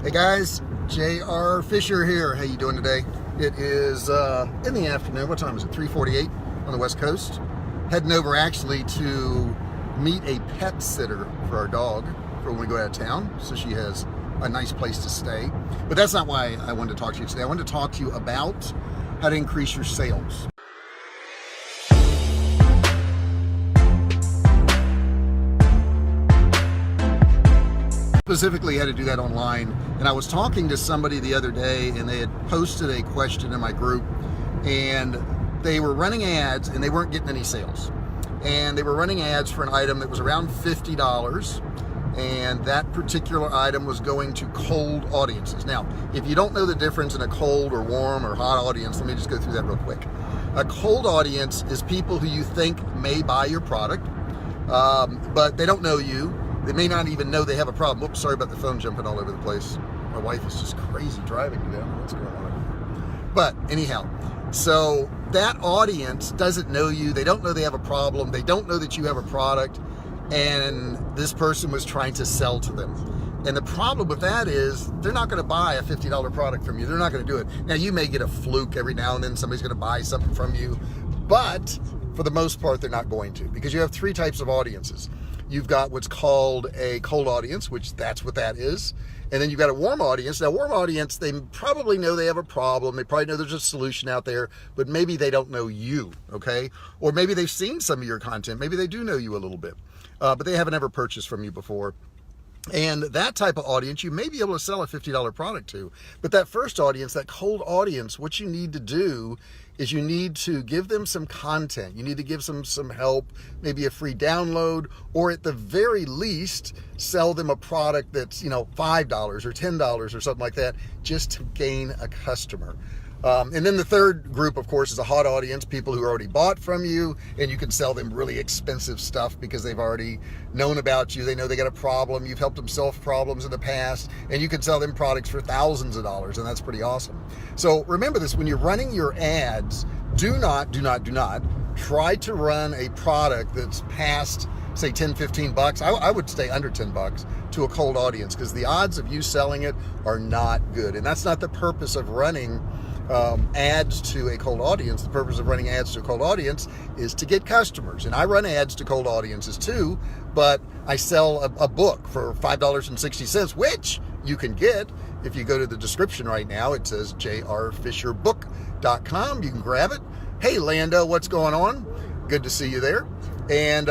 Hey guys, J.R. Fisher here. How you doing today? It is in the afternoon. What time is it? 3:48 on the West Coast. Heading over actually to meet a pet sitter for our dog for when we go out of town, so she has a nice place to stay. But that's not why I wanted to talk to you today. I wanted to talk to you about how to increase your sales. Specifically how to do that online. And I was talking to somebody the other day, and they had posted a question in my group, and they were running ads and they weren't getting any sales. And they were running ads for an item that was around $50, and that particular item was going to cold audiences. Now, if you don't know the difference in a cold or warm or hot audience, let me just go through that real quick. A cold audience is people who you think may buy your product, but they don't know you. They may not even know they have a problem. Oops, sorry about the phone jumping all over the place. My wife is just crazy driving today. I don't know what's going on. But anyhow, so that audience doesn't know you. They don't know they have a problem. They don't know that you have a product. And this person was trying to sell to them. And the problem with that is they're not going to buy a $50 product from you. They're not going to do it. Now, you may get a fluke every now and then. Somebody's going to buy something from you. But for the most part, they're not going to, because you have three types of audiences. You've got what's called a cold audience, which that's what that is. And then you've got a warm audience. Now, warm audience, they probably know they have a problem. They probably know there's a solution out there, but maybe they don't know you, okay? Or maybe they've seen some of your content. Maybe they do know you a little bit, but they haven't ever purchased from you before. And that type of audience, you may be able to sell a $50 product to. But that first audience, that cold audience, what you need to do is you need to give them some content. You need to give them some help, maybe a free download, or at the very least, sell them a product that's, $5 or $10 or something like that, just to gain a customer. And then the third group, of course, is a hot audience, people who already bought from you, and you can sell them really expensive stuff because they've already known about you. They know they got a problem. You've helped them solve problems in the past, and you can sell them products for thousands of dollars, and that's pretty awesome. So remember this, when you're running your ads, do not try to run a product that's past, say, 10, 15 bucks. I would stay under 10 bucks to a cold audience, because the odds of you selling it are not good. And that's not the purpose of running ads to a cold audience. The purpose of running ads to a cold audience is to get customers. And I run ads to cold audiences too, but I sell a book for $5.60, which you can get if you go to the description right now. It says jrfisherbook.com. You can grab it. Hey, Lando, what's going on? Good to see you there. And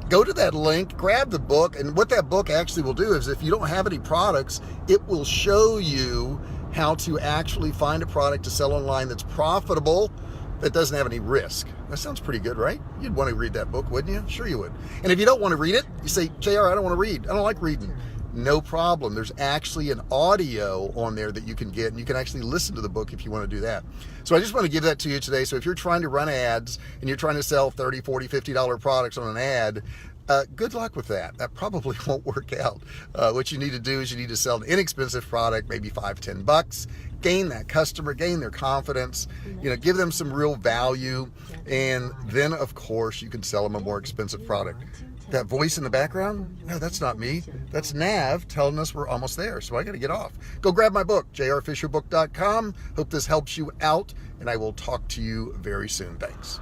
go to that link, grab the book, and what that book actually will do is, if you don't have any products, it will show you how to actually find a product to sell online that's profitable, that doesn't have any risk. That sounds pretty good, right? You'd want to read that book, wouldn't you? Sure you would. And if you don't want to read it, you say, JR, I don't want to read. I don't like reading. No problem. There's actually an audio on there that you can get, and you can actually listen to the book if you want to do that. So I just want to give that to you today. So if you're trying to run ads and you're trying to sell $30, $40, $50 products on an ad, good luck with that. That probably won't work out. What you need to do is you need to sell an inexpensive product, maybe $5, $10, gain that customer, gain their confidence, give them some real value, and then of course you can sell them a more expensive product. That voice in the background? No, that's not me. That's Nav telling us we're almost there, so I got to get off. Go grab my book, jrfisherbook.com. Hope this helps you out, and I will talk to you very soon. Thanks.